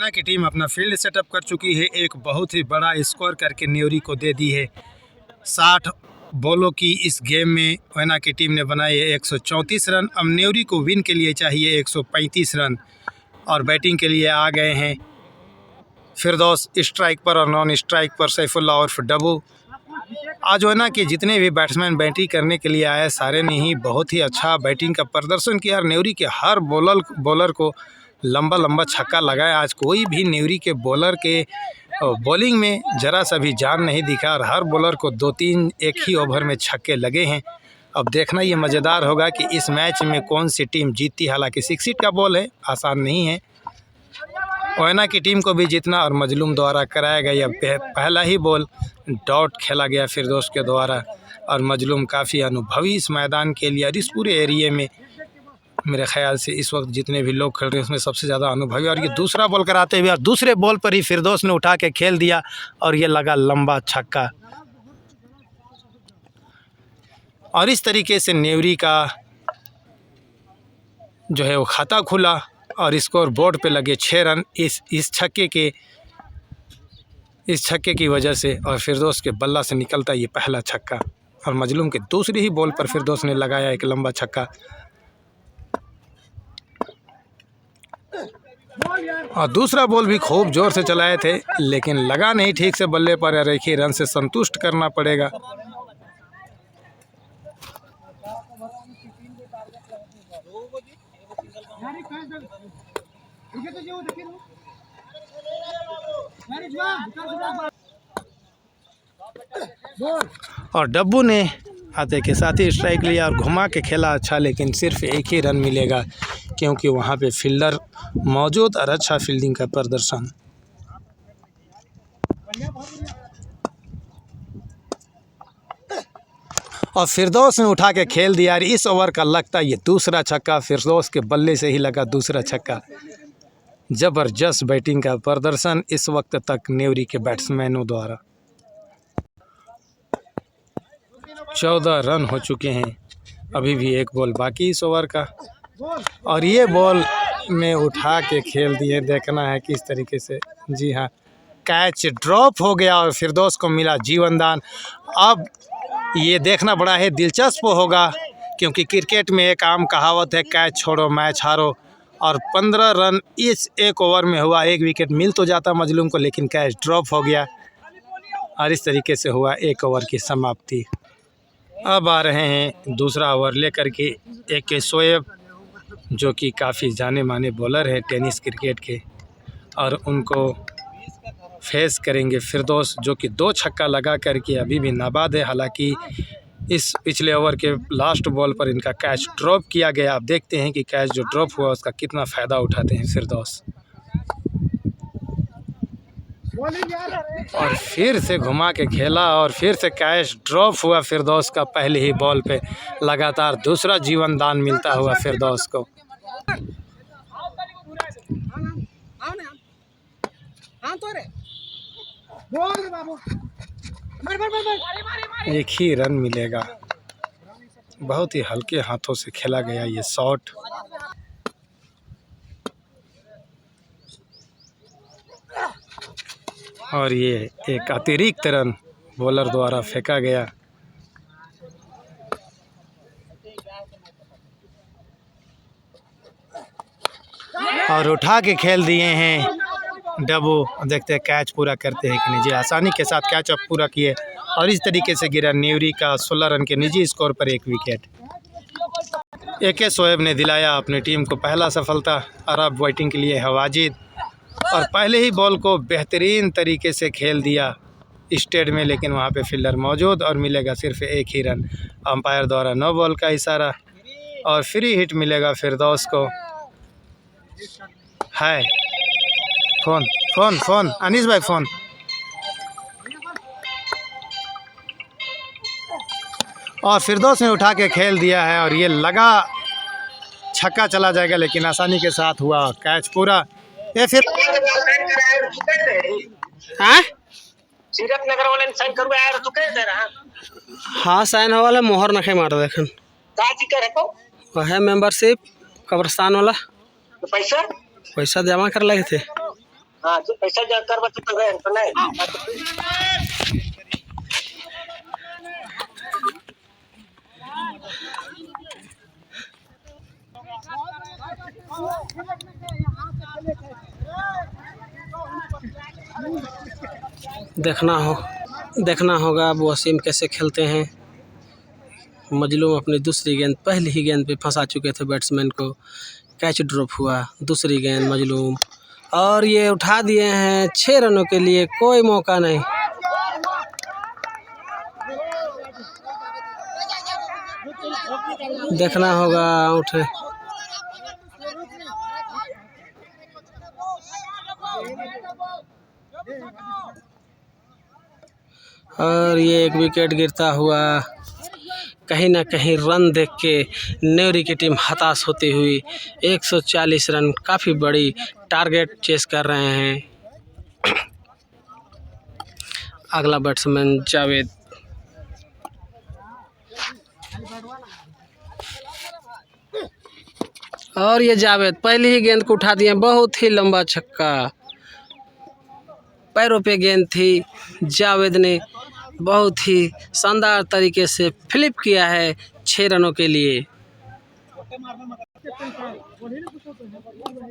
ओयना की टीम अपना field setup कर चुकी है। एक बहुत ही बड़ा स्कोर करके न्योरी को दे दी है। 60 बॉलों की इस गेम में ओयना की टीम ने बनाए 134 रन। अब न्योरी को विन के लिए चाहिए 135 रन और बैटिंग के लिए आ गए हैं फिरदौस स्ट्राइक पर और नॉन स्ट्राइक पर सैफुल्लाह उर्फ डब्बू। आज ओयना के जितने भी बैट्समैन बैटिंग करने के लिए आए सारे ने ही बहुत ही अच्छा बैटिंग का प्रदर्शन किया और न्योरी के हर बॉलर को लंबा लंबा छक्का लगाया। आज कोई भी न्योरी के बॉलर के बॉलिंग में ज़रा सा भी जान नहीं दिखा और हर बॉलर को 2-3 एक ही ओवर में छक्के लगे हैं। अब देखना ये मज़ेदार होगा कि इस मैच में कौन सी टीम जीतती। हालांकि 6 हिट का बॉल है, आसान नहीं है। ओयना की टीम को भी जीतना और मजलूम द्वारा कराया गया पहला ही बॉल डॉट खेला गया फिरदौस के द्वारा और मजलूम काफ़ी अनुभवी इस मैदान के लिए और इस पूरे एरिए में मेरे ख्याल से इस वक्त जितने भी लोग खेल रहे हैं उसमें सबसे ज़्यादा अनुभवी। और ये दूसरा बॉल कराते हुए और दूसरे बॉल पर ही फिरदौस ने उठा के खेल दिया और ये लगा लंबा छक्का। और इस तरीके से न्योरी का जो है वो खाता खुला और स्कोर बोर्ड पे लगे 6 रन इस छक्के की वजह से। और फिरदौस के बल्ला से निकलता ये पहला छक्का और मजलूम के दूसरी ही बॉल पर फिरदौस ने लगाया एक लंबा छक्का और दूसरा बॉल भी खूब ज़ोर से चलाए थे लेकिन लगा नहीं ठीक से बल्ले पर और एक ही रन से संतुष्ट करना पड़ेगा। और डब्बू ने आते के साथ ही स्ट्राइक लिया और घुमा के खेला अच्छा, लेकिन सिर्फ एक ही रन मिलेगा क्योंकि वहाँ पे फील्डर मौजूद और अच्छा फील्डिंग का प्रदर्शन। और फिरदौस ने उठा के खेल दिया और इस ओवर का लगता ये दूसरा छक्का फिरदौस के बल्ले से ही लगा दूसरा छक्का। ज़बरदस्त बैटिंग का प्रदर्शन इस वक्त तक न्योरी के बैट्समैनों द्वारा। 14 रन हो चुके हैं, अभी भी एक बॉल बाकी इस ओवर का और ये बॉल में उठा के खेल दिए। देखना है किस तरीके से। जी हाँ, कैच ड्रॉप हो गया और फिरदौस को मिला जीवनदान। अब ये देखना बड़ा है दिलचस्प होगा क्योंकि क्रिकेट में एक आम कहावत है कैच छोड़ो मैच हारो और 15 रन इस एक ओवर में हुआ। एक विकेट मिल तो जाता मजलूम को लेकिन कैच ड्रॉप हो गया और इस तरीके से हुआ एक ओवर की समाप्ति। अब आ रहे हैं दूसरा ओवर लेकर के AK शोएब जो कि काफ़ी जाने माने बॉलर है टेनिस क्रिकेट के और उनको फेस करेंगे फिरदौस जो कि 2 छक्का लगा करके अभी भी नाबाद है। हालांकि इस पिछले ओवर के लास्ट बॉल पर इनका कैच ड्रॉप किया गया। अब देखते हैं कि कैच जो ड्रॉप हुआ उसका कितना फ़ायदा उठाते हैं फिरदौस। और फिर से घुमा के खेला और फिर से कैच ड्रॉप हुआ फिरदौस का पहले ही बॉल पे। लगातार दूसरा जीवन दान मिलता हुआ फिरदौस को। एक ही रन मिलेगा। बहुत ही हल्के हाथों से खेला गया ये शॉट। और ये एक अतिरिक्त रन बॉलर द्वारा फेंका गया। और उठा के खेल दिए हैं डब्बू। देखते हैं कैच पूरा करते हैं कि नहीं। जी, आसानी के साथ कैच अप पूरा किए और इस तरीके से गिरा न्योरी का 16 रन के निजी स्कोर पर 1 विकेट। AK शोएब ने दिलाया अपनी टीम को पहला सफलता और अब बैटिंग के लिए है वाजिद और पहले ही बॉल को बेहतरीन तरीके से खेल दिया स्टेट में, लेकिन वहाँ पे फील्डर मौजूद और मिलेगा सिर्फ एक ही रन। अंपायर द्वारा नो बॉल का इशारा और फ्री हिट मिलेगा फिरदौस को। है फोन फोन फोन अनीस भाई फोन। और फिरदौस ने उठा के खेल दिया है और ये लगा छक्का चला जाएगा, लेकिन आसानी के साथ हुआ कैच पूरा। ये फिर हाँ साइन वाला मोहर नखे मार देखन है मेंबरशिप कब्रस्तान वाला पैसा जमा कर लगे थे। हाँ जो पैसा जा कर बच्चे तो गए तो नहीं देखना होगा अब वसीम कैसे खेलते हैं। मजलूम अपनी दूसरी गेंद पहली ही गेंद पे फंसा चुके थे बैट्समैन को, कैच ड्रॉप हुआ। दूसरी गेंद मजलूम और ये उठा दिए हैं 6 रनों के लिए, कोई मौका नहीं। देखना होगा आउट है। और ये एक विकेट गिरता हुआ, कहीं ना कहीं रन देख के नेवरी की टीम हताश होती हुई 140 रन काफ़ी बड़ी टारगेट चेस कर रहे हैं। अगला बैट्समैन जावेद। और ये जावेद पहली ही गेंद को उठा दिए, बहुत ही लंबा छक्का, पैरों पे गेंद थी। जावेद ने बहुत ही शानदार तरीके से फ्लिप किया है 6 रनों के लिए।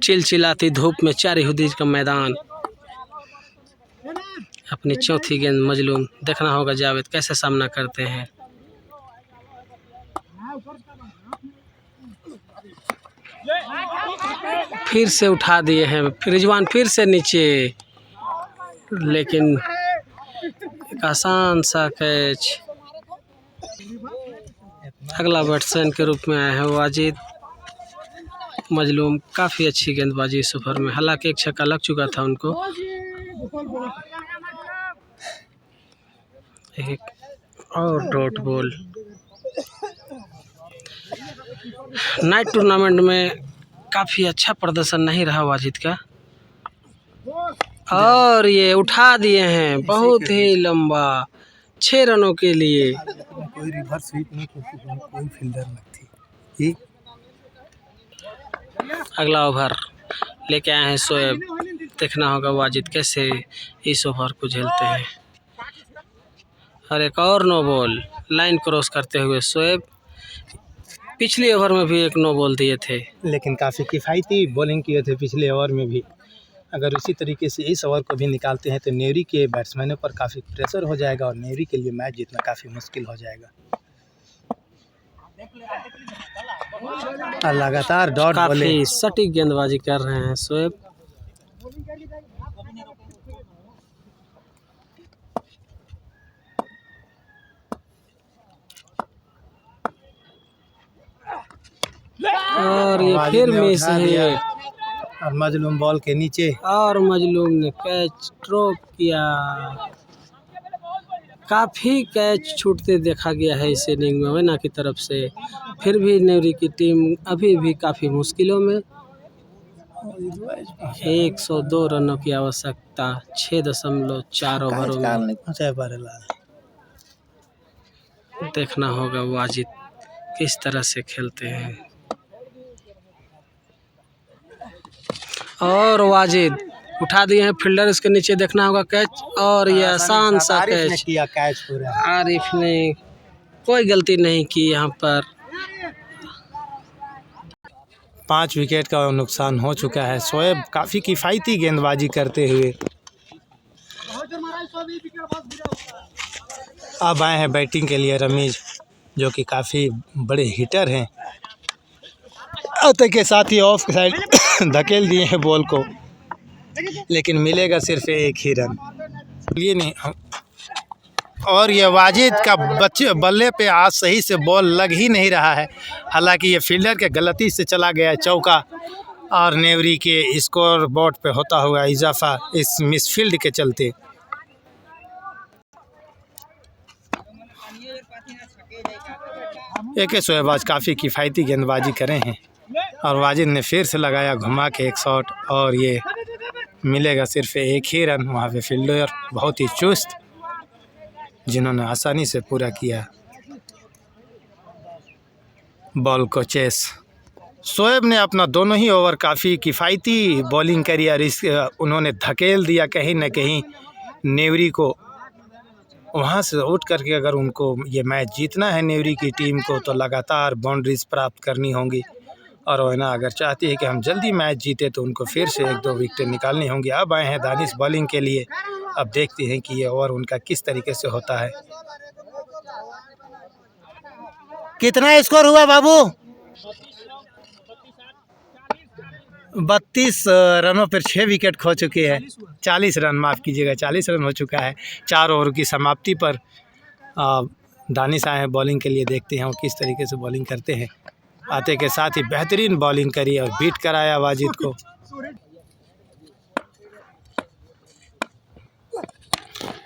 चिलचिलाती धूप में चारी हुदीज का मैदान। अपनी चौथी गेंद मजलूम, देखना होगा जावेद कैसे सामना करते हैं। फिर से उठा दिए हैं रिजवान, फिर से नीचे, लेकिन एक आसान सा कैच। अगला बैट्समैन के रूप में आया है वाजिद। मजलूम काफ़ी अच्छी गेंदबाजी इस ओवर में, हालांकि एक छक्का लग चुका था उनको। एक और डॉट बॉल। नाइट टूर्नामेंट में काफ़ी अच्छा प्रदर्शन नहीं रहा वाजिद का, और ये उठा दिए हैं बहुत ही लंबा 6 रनों के लिए। कोई रिवर्स स्वीप नहीं, कोई फील्डर नहीं थी। अगला ओवर लेके आए हैं शोएब। देखना होगा वाजिद कैसे इस ओवर को झेलते हैं। और एक और नो बॉल लाइन क्रॉस करते हुए शोएब। पिछले ओवर में भी एक नो बॉल दिए थे, लेकिन काफ़ी किफ़ायती बॉलिंग किए थे पिछले ओवर में भी। अगर उसी तरीके से इस ओवर को भी निकालते हैं तो नेवरी के बैट्समैनों पर काफ़ी प्रेशर हो जाएगा और नेवरी के लिए मैच जीतना काफ़ी मुश्किल हो जाएगा। और लगातार डॉट बॉलिंग, काफ़ी सटीक गेंदबाजी कर रहे हैं शोएब। और ये फिर मिस है, और मजलूम बॉल के नीचे, और मजलूम ने कैच ड्रॉप किया। काफ़ी कैच छूटते देखा गया है इस इनिंग में वैना की तरफ से। फिर भी नेवरी की टीम अभी भी काफ़ी मुश्किलों में। 102 रनों की आवश्यकता 6.4 ओवरों में। देखना होगा वाजिद किस तरह से खेलते हैं। और वाजिद उठा दिए हैं फील्डर, इसके नीचे देखना होगा कैच, और ये आसान सा कैच किया कैच पूरा। आरिफ ने कोई गलती नहीं की यहाँ पर। 5 विकेट का नुकसान हो चुका है। शोएब काफ़ी किफ़ायती गेंदबाजी करते हुए अब आए हैं बैटिंग के लिए रमीज, जो कि काफ़ी बड़े हिटर हैं। आते के साथ ही ऑफ साइड धकेल दिए हैं बॉल को, लेकिन मिलेगा सिर्फ एक ही रन। ये नहीं, और ये वाजिद का बल्ले पे आज सही से बॉल लग ही नहीं रहा है। हालांकि ये फील्डर के गलती से चला गया चौका, और नेवरी के स्कोर बोर्ड पे होता हुआ इजाफा इस मिसफील्ड के चलते। एक शोएब आज काफ़ी किफ़ायती गेंदबाजी करे हैं, और वाजिद ने फिर से लगाया घुमा के एक शॉट, और ये मिलेगा सिर्फ एक ही रन। वहाँ पे फील्डर बहुत ही चुस्त, जिन्होंने आसानी से पूरा किया बॉल को चेस। शोएब ने अपना दोनों ही ओवर काफ़ी किफ़ायती बॉलिंग करी और उन्होंने धकेल दिया कहीं न कहीं नेवरी को। वहाँ से आउट करके अगर उनको ये मैच जीतना है नेवरी की टीम को, तो लगातार बाउंड्रीज प्राप्त करनी होंगी। और वरना अगर चाहती है कि हम जल्दी मैच जीते तो उनको फिर से 1-2 विकेट निकालनी होंगी। अब आए हैं दानिश बॉलिंग के लिए। अब देखते हैं कि ये ओवर उनका किस तरीके से होता है। कितना स्कोर हुआ बाबू? 32 रनों पर 6 विकेट खो चुके हैं। 40 रन, माफ़ कीजिएगा, 40 रन हो चुका है 4 ओवर की समाप्ति पर। दानिश आए हैं बॉलिंग के लिए। देखते हैं वो किस तरीके से बॉलिंग करते हैं। आते के साथ ही बेहतरीन बॉलिंग करी और बीट कराया वाजिद को।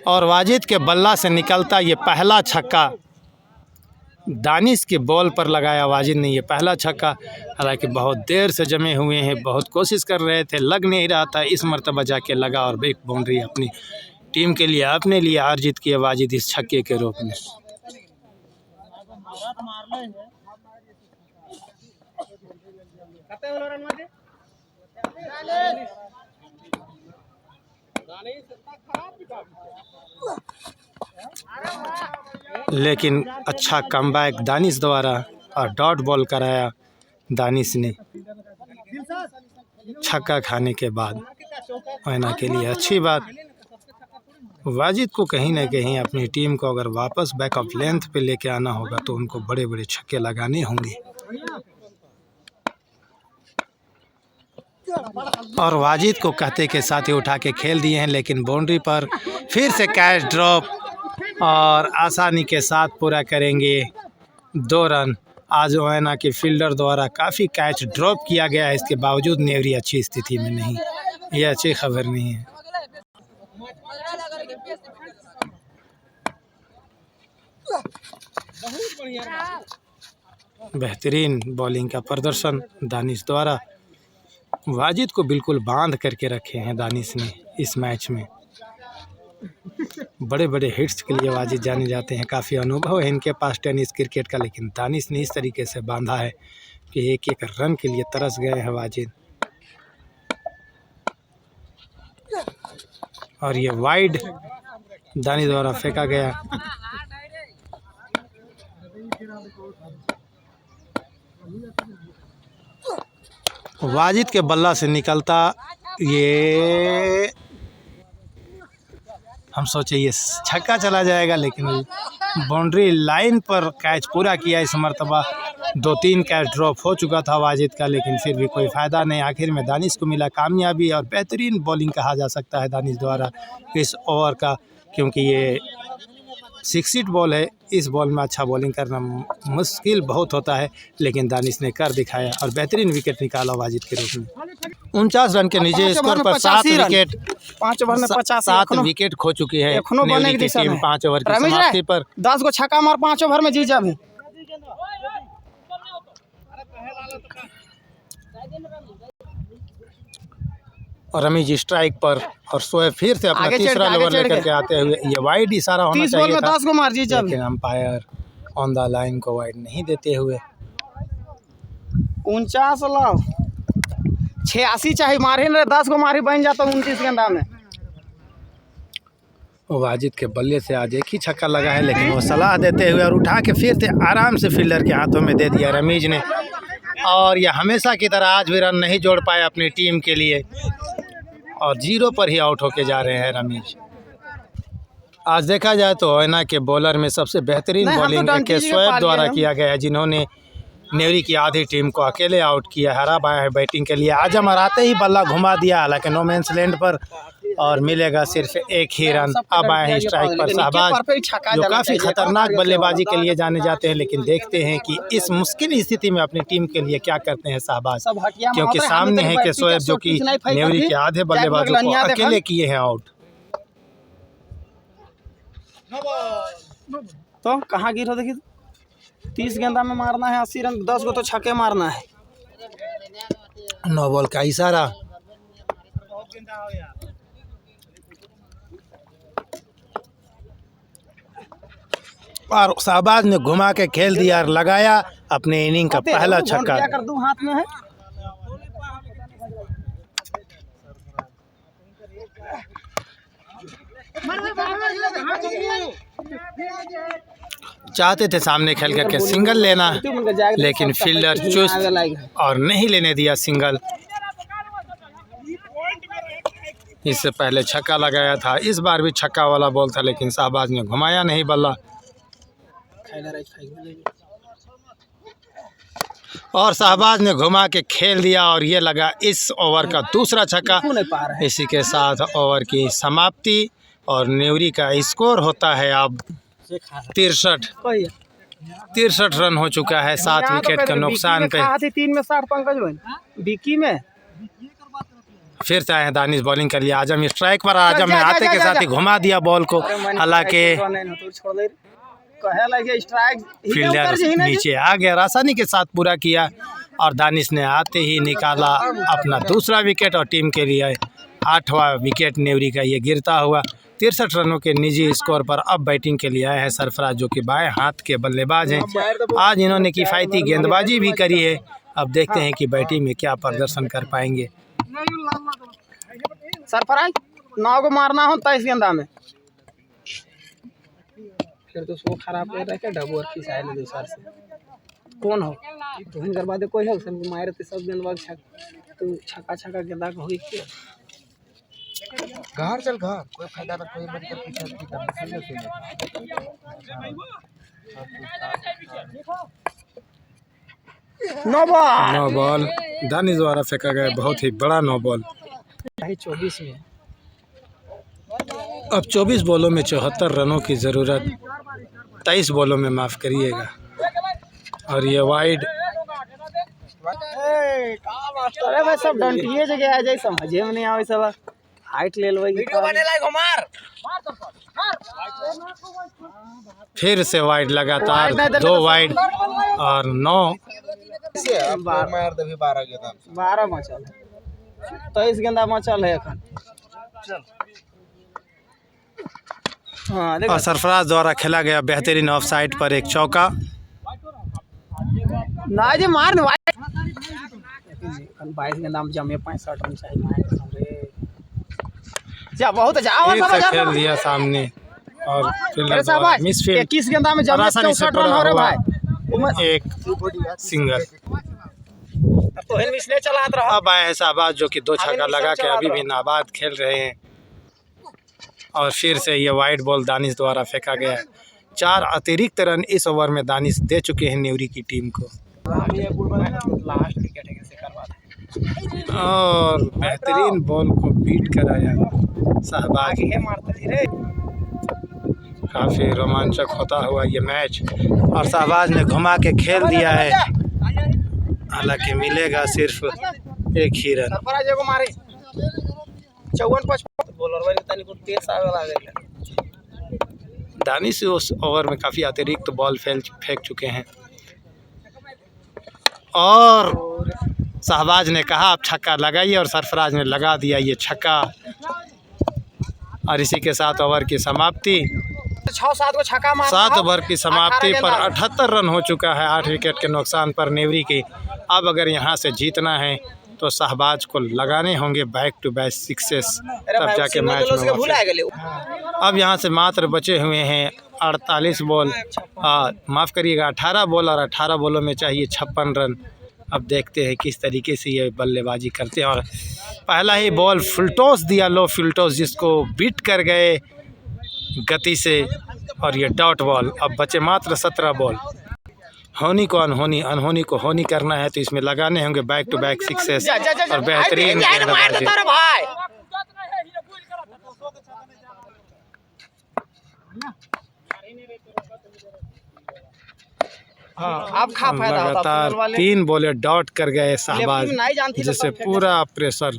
और वाजिद के बल्ला से निकलता ये पहला छक्का, दानिश के बॉल पर लगाया वाजिद ने ये पहला छक्का। हालांकि बहुत देर से जमे हुए हैं, बहुत कोशिश कर रहे थे, लग नहीं रहा था। इस मरतबा जाके लगा और एक बाउंड्री अपनी टीम के लिए, अपने लिए अर्जित किए वाजिद इस छक्के के रूप में। लेकिन अच्छा कमबैक दानिश द्वारा और डॉट बॉल कराया दानिश ने छक्का खाने के बाद। वैना के लिए अच्छी बात। वाजिद को कहीं ना कहीं अपनी टीम को अगर वापस बैक ऑफ लेंथ पे लेके आना होगा तो उनको बड़े बड़े छक्के लगाने होंगे। और वाजिद को कहते के साथ ही उठा के खेल दिए हैं, लेकिन बाउंड्री पर फिर से कैच ड्रॉप और आसानी के साथ पूरा करेंगे 2 रन। आज वैना के फील्डर द्वारा काफ़ी कैच ड्रॉप किया गया है, इसके बावजूद नेवरी अच्छी स्थिति में नहीं। ये अच्छी खबर नहीं है। बेहतरीन बॉलिंग का प्रदर्शन दानिश द्वारा। वाजिद को बिल्कुल बांध करके रखे हैं दानिश ने इस मैच में। बड़े बड़े हिट्स के लिए वाजिद जाने जाते हैं, काफ़ी अनुभव है इनके पास टेनिस क्रिकेट का, लेकिन दानिश ने इस तरीके से बांधा है कि एक एक रन के लिए तरस गए हैं वाजिद। और ये वाइड दानिश द्वारा फेंका गया। वाजिद के बल्ला से निकलता ये, हम सोचे ये छक्का चला जाएगा, लेकिन बाउंड्री लाइन पर कैच पूरा किया। इस मरतबा 2-3 कैच ड्रॉप हो चुका था वाजिद का, लेकिन फिर भी कोई फ़ायदा नहीं। आखिर में दानिश को मिला कामयाबी और बेहतरीन बॉलिंग कहा जा सकता है दानिश द्वारा इस ओवर का, क्योंकि ये 6 हिट बॉल है। इस बॉल में अच्छा बॉलिंग करना मुश्किल बहुत होता है, लेकिन दानिश ने कर दिखाया और बेहतरीन विकेट निकाला वाजिद के रूप में। 49 रन के नीचे स्कोर पर 7 विकेट, 5 ओवर में 50 7 विकेट खो चुकी है नेवरी की टीम 5 ओवर की समाप्ति पर। 10 को छक्का मार 5 ओवर में जीत जाबे। और रमीज स्ट्राइक पर और शोएब फिर से अपना तीसरा लेवल लेकर के आते हुए। ये वाइड इशारा होना चाहिए था, 10 को मार जीत जाबे, लेकिन अंपायर ऑन द लाइन को वाइड नहीं देते हुए 49 लाओ 86 चाहिए मारे न 10 को मारी बन जाता 29 गेंदा में। वाजिद के बल्ले से आज एक ही छक्का लगा है, लेकिन वो सलाह देते हुए और उठा के फिर से आराम से फील्डर के हाथों में दे दिया रमीज ने। और यह हमेशा की तरह आज भी रन नहीं जोड़ पाए अपनी टीम के लिए और 0 पर ही आउट होके जा रहे हैं रमीज। आज देखा जाए तो वैना के बॉलर में सबसे बेहतरीन बॉलिंग के शोएब द्वारा किया गया है, जिन्होंने नेवरी की आधी टीम को अकेले आउट किया। हरा बाया है बैटिंग के लिए। आजम आते ही बल्ला घुमा दिया, हालांकि नो मैंस लैंड पर, और मिलेगा सिर्फ 1 ही रन। अब आए हैं स्ट्राइक पर शहबाज, जो काफ़ी खतरनाक बल्लेबाजी के लिए जाने जाते हैं, लेकिन देखते हैं कि इस मुश्किल स्थिति में अपनी टीम के लिए क्या करते हैं शहबाज, क्योंकि सामने है कि शोएब जो कि नेवरी के आधे बल्लेबाजों को अकेले किए हैं आउट। तो कहाँ गिर हो देखिए, 30 गेंदा में मारना है 80 रन, 10 को तो छक्के मारना है। 9 बॉल का इशारा। और शहबाज ने घुमा के खेल दिया और लगाया अपने इनिंग का पहला छक्का। कर दूं हाथ में है। चाहते थे सामने खेल करके सिंगल लेना, लेकिन फील्डर चुस्त और नहीं लेने दिया सिंगल। इससे पहले छक्का लगाया था, इस बार भी छक्का वाला बॉल था, लेकिन शाहबाज ने घुमाया नहीं बल्ला और शाहबाज ने घुमा के खेल दिया और ये लगा इस ओवर का दूसरा छक्का। इसी के साथ ओवर की समाप्ति और न्यूरी का स्कोर होता है अब 63 रन हो चुका है 7 विकेट के नुकसान पे। 3 में 60 पंकज विकी में फिर से आए दानिश बॉलिंग कर लिया। आजम स्ट्राइक पर, आजम ने आते के साथ ही घुमा दिया बॉल को, हालांकि फील्डर नीचे आ गया, आसानी के साथ पूरा किया और दानिश ने आते ही निकाला अपना दूसरा विकेट और टीम के लिए 8वां विकेट न्यूरी का ये गिरता हुआ। 63 रनों के निजी स्कोर पर अब बैटिंग के लिए आए हैं सरफराज, जो कि बाएं हाथ के बल्लेबाज हैं। आज इन्होंने किफ़ायती गेंदबाजी भी करी है। अब देखते हैं कि बैटिंग में क्या प्रदर्शन कर पाएंगे। सरफराज 9 को मारना हो 23 गेंदा में, फिर तो उसको खराब कर रहा है डबो की साइड में दूसरा से कौन हो तो हिन करवा दे कोई है सन मारे ते सब गेंदबाज तू छक्का गेंदा को होई के घर चल घर कोई फायदा ना, कोई बड़ी कर पीछे की करना नो बॉल दानिश द्वारा फेंका गया, बहुत ही बड़ा नो बॉल। 24 में अब 24 बॉलों में 74 रनों की ज़रूरत, 23 बॉलों में माफ़ करिएगा। और ये वाइड अरे भाई सब डंटिए जगह आ जाए, समझे में नहीं आवे सब हाइट ले लेवे वीडियो बने लाइक मार। फिर से वाइड, लगातार 2 वाइड और 9 मार दे 12 गेंदा 12 बचल है, 23 गेंदा बचल है एखन। और सरफराज द्वारा खेला गया बेहतरीन ऑफ साइड पर एक चौका। ना जी मार 22 गेंदा में जमे 65 रन चाहिए जा बहुत जा खेल दिया सामने और मिस फील्ड। 21 गेंदा में जमे 64 रन हो रहे भाई, एक सिंगल। तो इसलिए चलात रहा। अब आए हैं शाहबाज, जो कि 2 छक्का लगा के अभी भी नाबाद खेल रहे हैं। और फिर से ये वाइड बॉल दानिश द्वारा फेंका गया है। 4 अतिरिक्त रन इस ओवर में दानिश दे चुके हैं न्यूरी की टीम को। लास्ट विकेट और बेहतरीन बॉल को बीट कराया शाहबाज। काफ़ी रोमांचक होता हुआ ये मैच और शाहबाज ने घुमा के खेल दिया है, हालांकि मिलेगा सिर्फ 1 ही रन। 54-55 बॉलर वाले तनी को तेज आवे लागल। दानिश उस ओवर में काफ़ी अतिरिक्त बॉल फेंक चुके हैं और शाहबाज ने कहा आप छक्का लगाइए और सरफराज ने लगा दिया ये छक्का। और इसी के साथ ओवर की समाप्ति 6-7 को छक्का मारा। 7 ओवर की समाप्ति पर 78 रन हो चुका है 8 विकेट के नुकसान पर न्यूरी की। अब अगर यहाँ से जीतना है तो शाहबाज को लगाने होंगे बैक टू बैक सिक्सेस, तब जाके मैच में। अब यहाँ से मात्र बचे हुए हैं 48 बॉल, माफ़ करिएगा 18 बॉल और 18 बॉलों में चाहिए 56 रन। अब देखते हैं किस तरीके से ये बल्लेबाजी करते हैं। और पहला ही बॉल फुलटॉस दिया, लो फुलटॉस, जिसको बीट कर गए गति से और ये डॉट बॉल। अब बचे मात्र 17 बॉल। होनी को अनहोनी, अनहोनी को होनी करना है तो इसमें लगाने होंगे बैक टू बैक सिक्सेस और बेहतरीन गेंदबाजी। अब खा फायदा होता लगातार 3 बॉलें डॉट कर गए शाहबाज, जिससे पूरा प्रेशर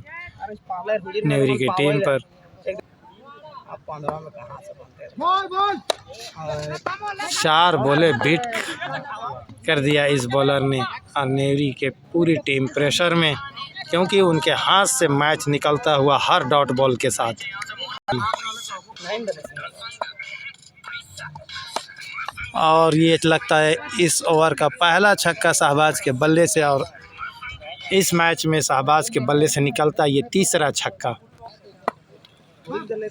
न्यूरी की टीम पर। 4 बॉलें बीट कर दिया इस बॉलर ने और न्यूरी के पूरी टीम प्रेशर में, क्योंकि उनके हाथ से मैच निकलता हुआ हर डॉट बॉल के साथ। और ये लगता है इस ओवर का पहला छक्का शहबाज के बल्ले से, और इस मैच में शहबाज के बल्ले से निकलता ये तीसरा छक्का।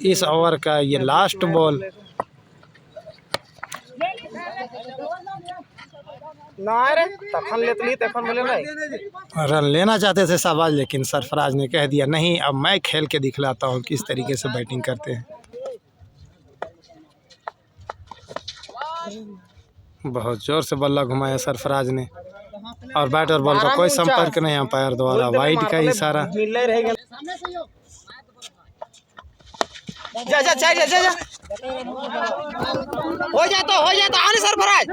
इस ओवर का ये लास्ट बॉल। रन लेना चाहते थे शहबाज, लेकिन सरफराज ने कह दिया नहीं, अब मैं खेल के दिखलाता हूँ किस तरीके से बैटिंग करते हैं। बहुत जोर से बल्ला घुमाया सरफराज ने, और बैट और बॉल का कोई संपर्क नहीं, अंपायर द्वारा वाइड का इशारा। जा जा जा जा जा हो जाता आने सरफराज।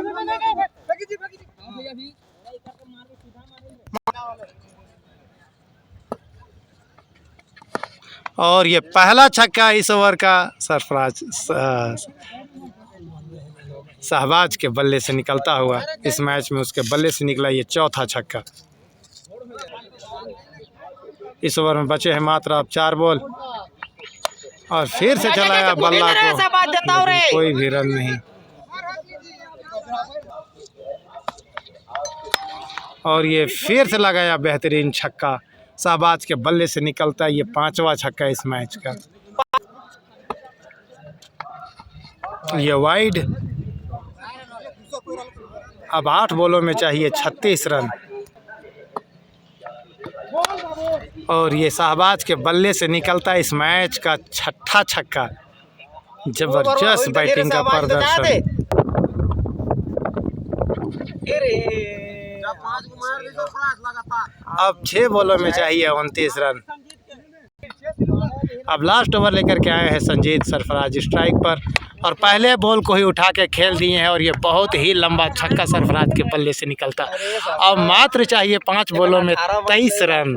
और ये पहला छक्का इस ओवर का सरफराज शहबाज के बल्ले से निकलता हुआ। इस मैच में उसके बल्ले से निकला ये चौथा छक्का। इस ओवर में बचे हैं मात्र अब 4 बॉल, और फिर से चलाया बल्ला को, कोई भी रन नहीं। और ये फिर से लगाया बेहतरीन छक्का, शहबाज के बल्ले से निकलता ये 5वां छक्का इस मैच का। ये वाइड। अब 8 बॉलों में चाहिए 36 रन, और ये शहबाज के बल्ले से निकलता इस मैच का 6ठा छक्का। जबरदस्त बैटिंग का प्रदर्शन। अब 6 बॉलों में चाहिए 29 रन। अब लास्ट ओवर लेकर के आए हैं संजीत सरफराज स्ट्राइक पर, और पहले बॉल को ही उठा के खेल दिए हैं, और ये बहुत ही लंबा छक्का सरफराज के बल्ले से निकलता। अब मात्र चाहिए 5 बॉलों में 23 रन,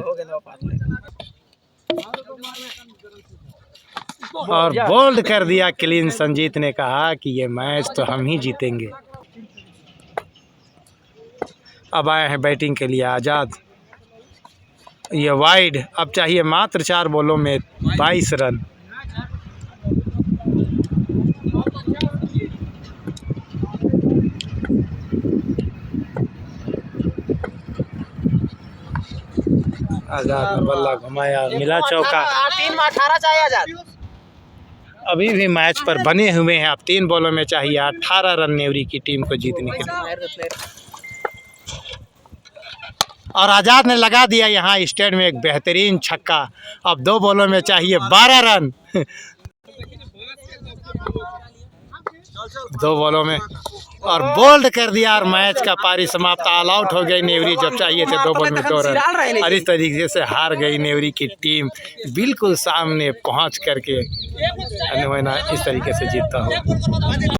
और बोल्ड कर दिया क्लीन। संजीत ने कहा कि ये मैच तो हम ही जीतेंगे। अब आए हैं बैटिंग के लिए आज़ाद। ये वाइड। अब चाहिए मात्र 4 बॉलों में 22 रन। आज़ाद ने बल्ला घुमाया, मिला चौका। 3 में 18 चाहिए आज़ाद। अभी भी मैच पर बने हुए हैं। अब 3 बॉलों में चाहिए 18 रन नेवरी की टीम को जीतने के लिए, और आज़ाद ने लगा दिया यहाँ स्टैंड में एक बेहतरीन छक्का। अब 2 बॉलों में चाहिए 12 रन। 2 बॉलों में, और बोल्ड कर दिया, और मैच का पारी समाप्त। ऑल आउट हो गई नेवरी, जब चाहिए थे 2 बॉल में 2 रन, और इस तरीके से हार गई नेवरी की टीम। बिल्कुल सामने पहुँच करके इस तरीके से जीतता हो।